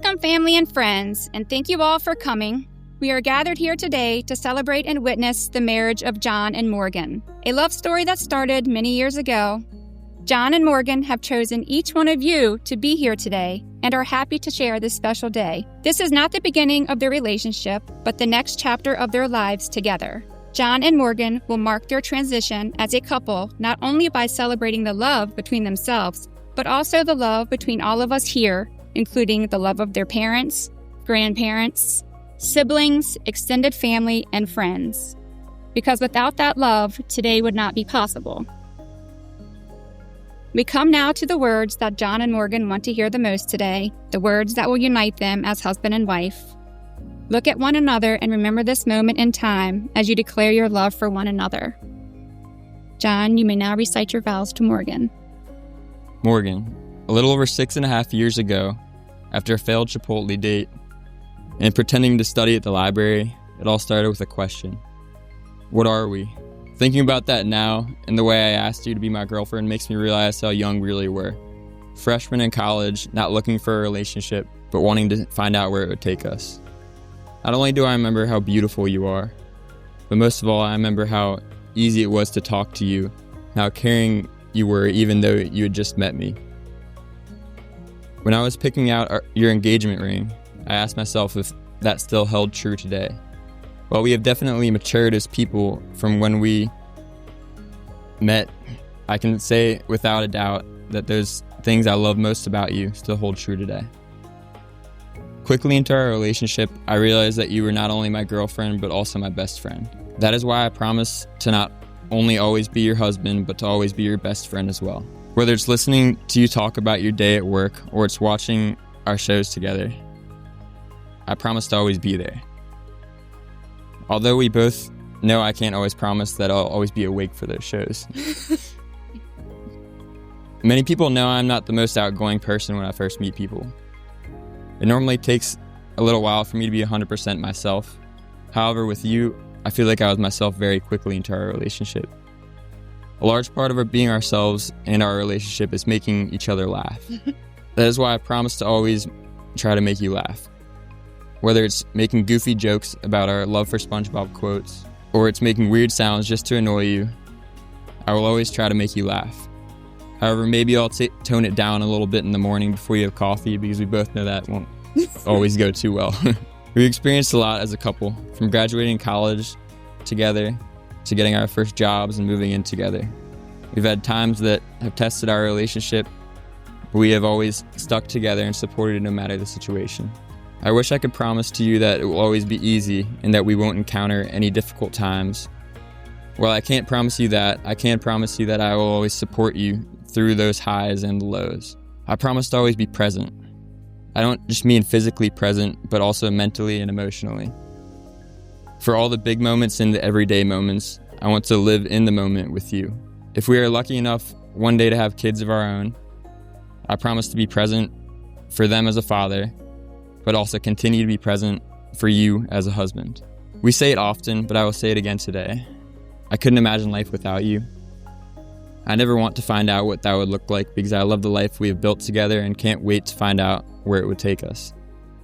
Welcome, family and friends, and thank you all for coming. We are gathered here today to celebrate and witness the marriage of John and Morgan, a love story that started many years ago. John and Morgan have chosen each one of you to be here today and are happy to share this special day. This is not the beginning of their relationship, but the next chapter of their lives together. John and Morgan will mark their transition as a couple not only by celebrating the love between themselves, but also the love between all of us here, including the love of their parents, grandparents, siblings, extended family, and friends. Because without that love, today would not be possible. We come now to the words that John and Morgan want to hear the most today, the words that will unite them as husband and wife. Look at one another and remember this moment in time as you declare your love for one another. John, you may now recite your vows to Morgan. Morgan, a little over 6.5 years ago, after a failed Chipotle date and pretending to study at the library, it all started with a question. What are we? Thinking about that now and the way I asked you to be my girlfriend makes me realize how young we really were. Freshmen in college, not looking for a relationship, but wanting to find out where it would take us. Not only do I remember how beautiful you are, but most of all, I remember how easy it was to talk to you, how caring you were even though you had just met me. When I was picking out your engagement ring, I asked myself if that still held true today. While we have definitely matured as people from when we met, I can say without a doubt that those things I love most about you still hold true today. Quickly into our relationship, I realized that you were not only my girlfriend, but also my best friend. That is why I promise to not only always be your husband, but to always be your best friend as well. Whether it's listening to you talk about your day at work, or it's watching our shows together, I promise to always be there. Although we both know I can't always promise that I'll always be awake for those shows. Many people know I'm not the most outgoing person when I first meet people. It normally takes a little while for me to be 100% myself. However, with you, I feel like I was myself very quickly into our relationship. A large part of our being ourselves in our relationship is making each other laugh. That is why I promise to always try to make you laugh. Whether it's making goofy jokes about our love for SpongeBob quotes, or it's making weird sounds just to annoy you, I will always try to make you laugh. However, maybe I'll tone it down a little bit in the morning before you have coffee, because we both know that won't always go too well. We experienced a lot as a couple, from graduating college together to getting our first jobs and moving in together. We've had times that have tested our relationship, but we have always stuck together and supported it no matter the situation. I wish I could promise to you that it will always be easy and that we won't encounter any difficult times. While I can't promise you that, I can promise you that I will always support you through those highs and lows. I promise to always be present. I don't just mean physically present, but also mentally and emotionally. For all the big moments and the everyday moments, I want to live in the moment with you. If we are lucky enough one day to have kids of our own, I promise to be present for them as a father, but also continue to be present for you as a husband. We say it often, but I will say it again today. I couldn't imagine life without you. I never want to find out what that would look like because I love the life we have built together and can't wait to find out where it would take us.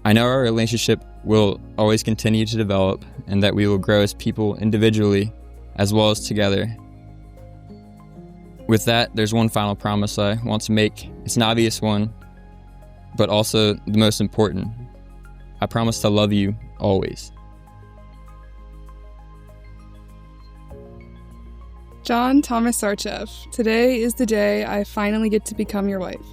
I know our relationship will always continue to develop and that we will grow as people individually as well as together. With that, there's one final promise I want to make. It's an obvious one, but also the most important. I promise to love you always. John Thomas Sarchev, today is the day I finally get to become your wife.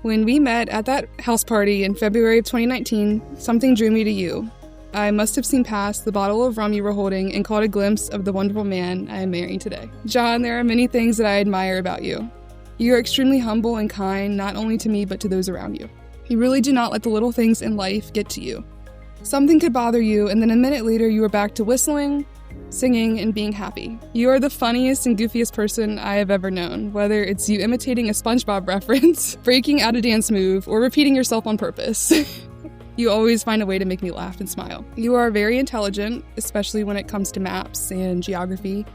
When we met at that house party in February of 2019, something drew me to you. I must have seen past the bottle of rum you were holding and caught a glimpse of the wonderful man I am marrying today. John, there are many things that I admire about you. You are extremely humble and kind, not only to me, but to those around you. You really do not let the little things in life get to you. Something could bother you, and then a minute later you are back to whistling, singing, and being happy. You are the funniest and goofiest person I have ever known, whether it's you imitating a SpongeBob reference, breaking out a dance move, or repeating yourself on purpose. You always find a way to make me laugh and smile. You are very intelligent, especially when it comes to maps and geography.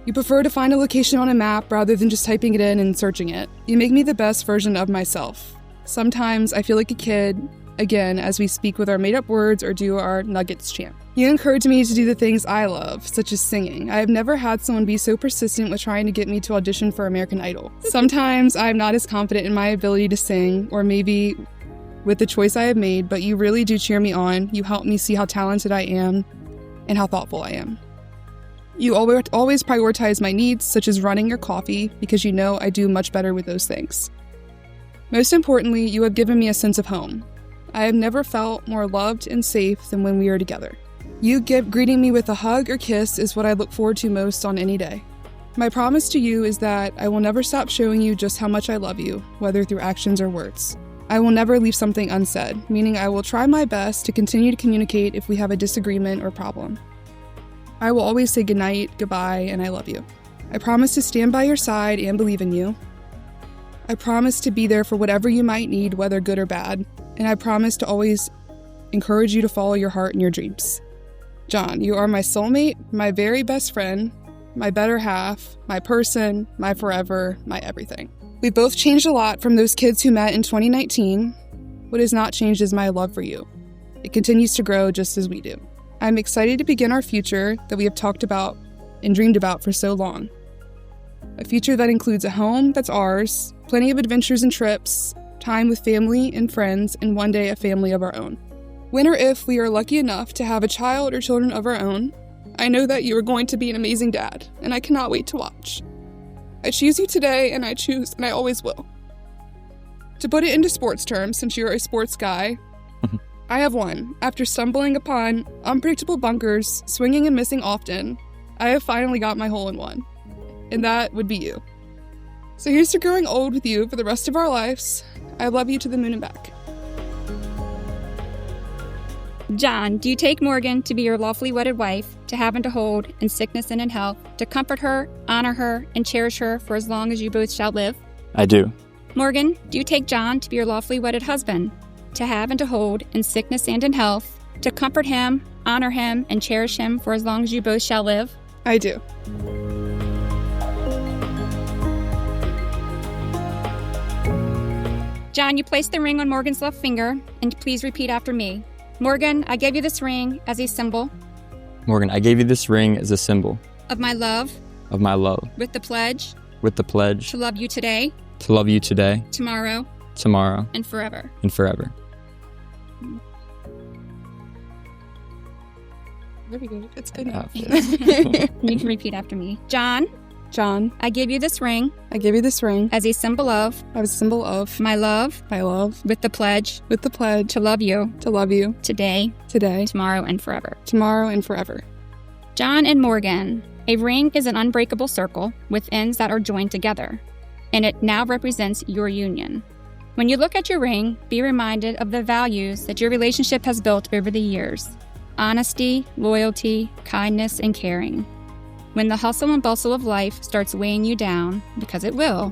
You prefer to find a location on a map rather than just typing it in and searching it. You make me the best version of myself. Sometimes I feel like a kid, again as we speak with our made-up words or do our nuggets chant. You encourage me to do the things I love, such as singing. I have never had someone be so persistent with trying to get me to audition for American Idol. Sometimes I'm not as confident in my ability to sing, or maybe with the choice I have made, but you really do cheer me on. You help me see how talented I am and how thoughtful I am. You always prioritize my needs, such as running or coffee, because you know I do much better with those things. Most importantly, you have given me a sense of home. I have never felt more loved and safe than when we are together. You greeting me with a hug or kiss is what I look forward to most on any day. My promise to you is that I will never stop showing you just how much I love you, whether through actions or words. I will never leave something unsaid, meaning I will try my best to continue to communicate if we have a disagreement or problem. I will always say goodnight, goodbye, and I love you. I promise to stand by your side and believe in you. I promise to be there for whatever you might need, whether good or bad. And I promise to always encourage you to follow your heart and your dreams. John, you are my soulmate, my very best friend, my better half, my person, my forever, my everything. We both changed a lot from those kids who met in 2019. What has not changed is my love for you. It continues to grow just as we do. I'm excited to begin our future that we have talked about and dreamed about for so long. A future that includes a home that's ours, plenty of adventures and trips, time with family and friends, and one day a family of our own. When or if we are lucky enough to have a child or children of our own, I know that you are going to be an amazing dad, and I cannot wait to watch. I choose you today, and I always will. To put it into sports terms, since you're a sports guy, I have won. After stumbling upon unpredictable bunkers, swinging and missing often, I have finally got my hole in one. And that would be you. So here's to growing old with you for the rest of our lives. I love you to the moon and back. John, do you take Morgan to be your lawfully wedded wife, to have and to hold in sickness and in health, to comfort her, honor her, and cherish her for as long as you both shall live? I do. Morgan, do you take John to be your lawfully wedded husband, to have and to hold in sickness and in health, to comfort him, honor him, and cherish him for as long as you both shall live? I do. John, you place the ring on Morgan's left finger, and please repeat after me. Morgan, I gave you this ring as a symbol. Morgan, I gave you this ring as a symbol. Of my love. Of my love. With the pledge. With the pledge. To love you today. To love you today. Tomorrow. Tomorrow. And forever. And forever. Very good. It's good enough. You can repeat after me. John, I give you this ring. I give you this ring as a symbol of. As a symbol of. My love. My love. With the pledge. With the pledge. To love you. To love you. Today. Today. Tomorrow and forever. Tomorrow and forever. John and Morgan. A ring is an unbreakable circle with ends that are joined together, and it now represents your union. When you look at your ring, be reminded of the values that your relationship has built over the years: honesty, loyalty, kindness, and caring. When the hustle and bustle of life starts weighing you down, because it will,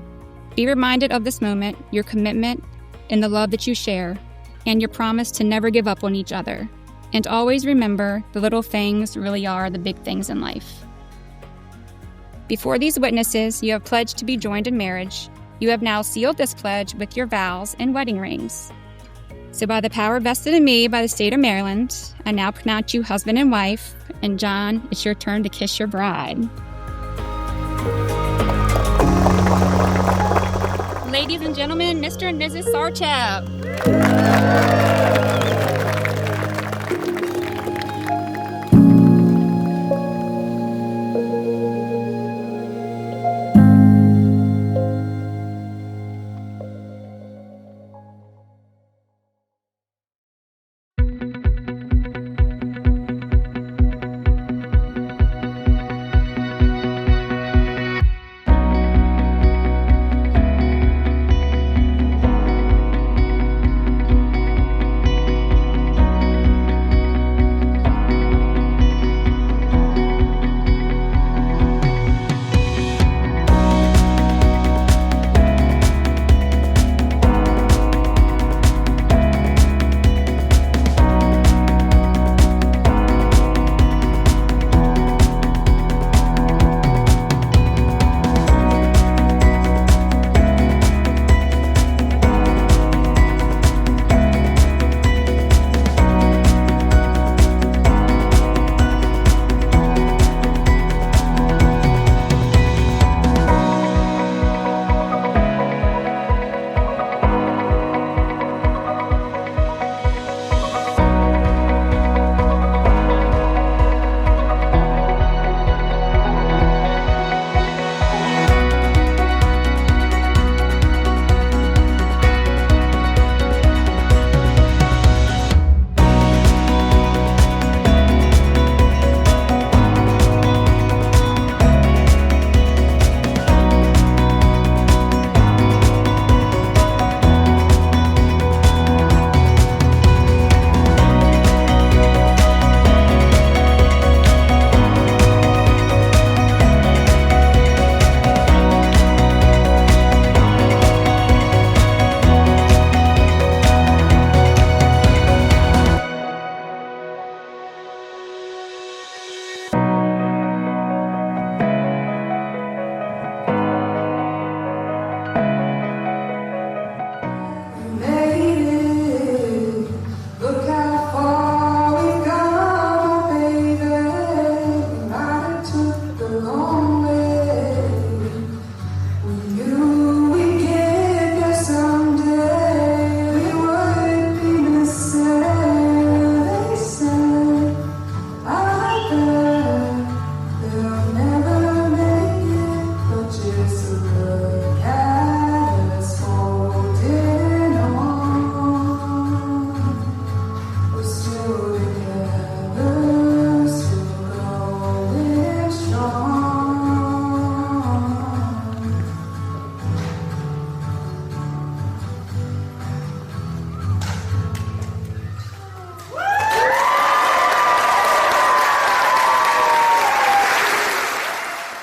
be reminded of this moment, your commitment, and the love that you share, and your promise to never give up on each other. And always remember, the little things really are the big things in life. Before these witnesses, you have pledged to be joined in marriage. You have now sealed this pledge with your vows and wedding rings. So by the power vested in me by the state of Maryland, I now pronounce you husband and wife. And John, it's your turn to kiss your bride. Ladies and gentlemen, Mr. and Mrs. Sarchev.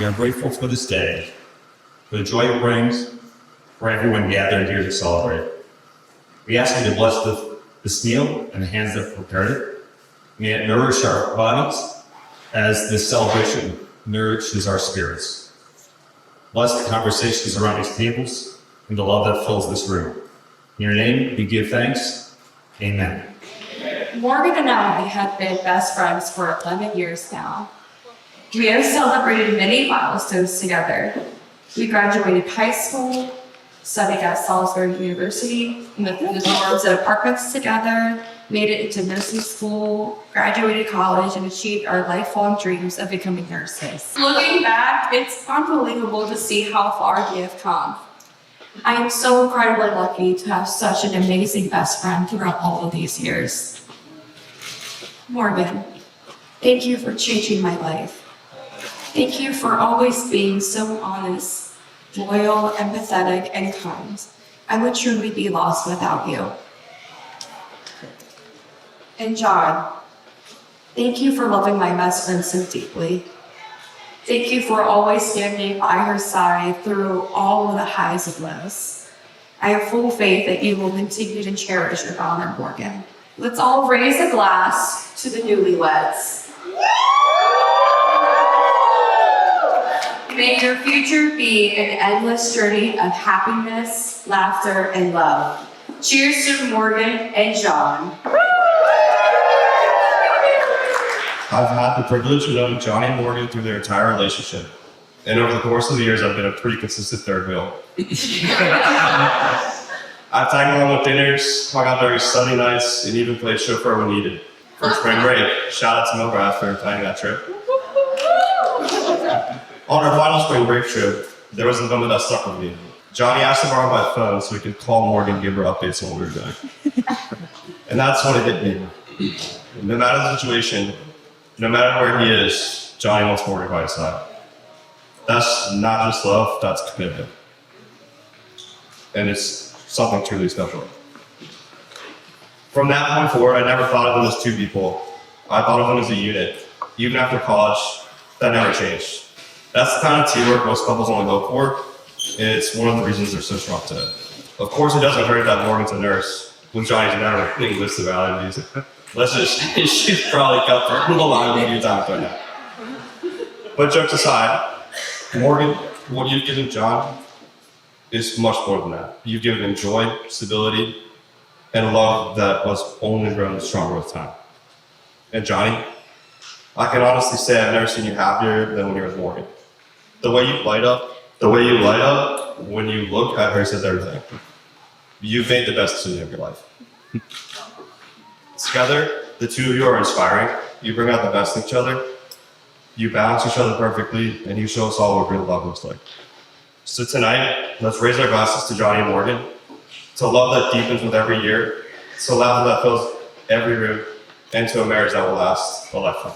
We are grateful for this day, for the joy it brings, for everyone gathered here to celebrate. We ask you to bless this meal and the hands that prepared it. May it nourish our bodies as this celebration nourishes our spirits. Bless the conversations around these tables and the love that fills this room. In your name, we give thanks. Amen. Morgan and I have been best friends for 11 years now. We have celebrated many milestones together. We graduated high school, studied at Salisbury University, lived in the dorms and apartments together, made it into nursing school, graduated college, and achieved our lifelong dreams of becoming nurses. Looking back, it's unbelievable to see how far we have come. I am so incredibly lucky to have such an amazing best friend throughout all of these years. Morgan, thank you for changing my life. Thank you for always being so honest, loyal, empathetic, and kind. I would truly be lost without you. And John, thank you for loving my best friend so deeply. Thank you for always standing by her side through all of the highs and lows. I have full faith that you will continue to cherish your honor, Morgan. Let's all raise a glass to the newlyweds. May your future be an endless journey of happiness, laughter, and love. Cheers to Morgan and John. I've had the privilege of knowing Johnny and Morgan through their entire relationship. And over the course of the years, I've been a pretty consistent third wheel. I've tagged along with dinners, hung out during Sunday nights, and even played chauffeur when needed. For spring break, shout out to Milgrath for planning that trip. On our final spring break trip, there was a moment that stuck with me. Johnny asked to borrow my phone so we could call Morgan and give her updates on what we were doing. And that's when it hit me. No matter the situation, no matter where he is, Johnny wants Morgan by his side. That's not just love, that's commitment. And it's something truly special. From that point forward, I never thought of them as two people. I thought of them as a unit. Even after college, that never changed. That's the kind of teamwork most couples only look for, and it's one of the reasons they're so strong today. Of course, it doesn't hurt that Morgan's a nurse, when Johnny's never being listed about it. Let's just, she's probably cut through the line a few times right now. But jokes aside, Morgan, what you've given John is much more than that. You've given him joy, stability, and love that was only grown stronger with time. And Johnny, I can honestly say I've never seen you happier than when you're with Morgan. The way you light up when you look at her says everything. You've made the best decision of your life. Together, the two of you are inspiring. You bring out the best in each other. You balance each other perfectly, and you show us all what real love looks like. So tonight, let's raise our glasses to Johnny and Morgan, to love that deepens with every year, to laughter that fills every room, and to a marriage that will last a lifetime.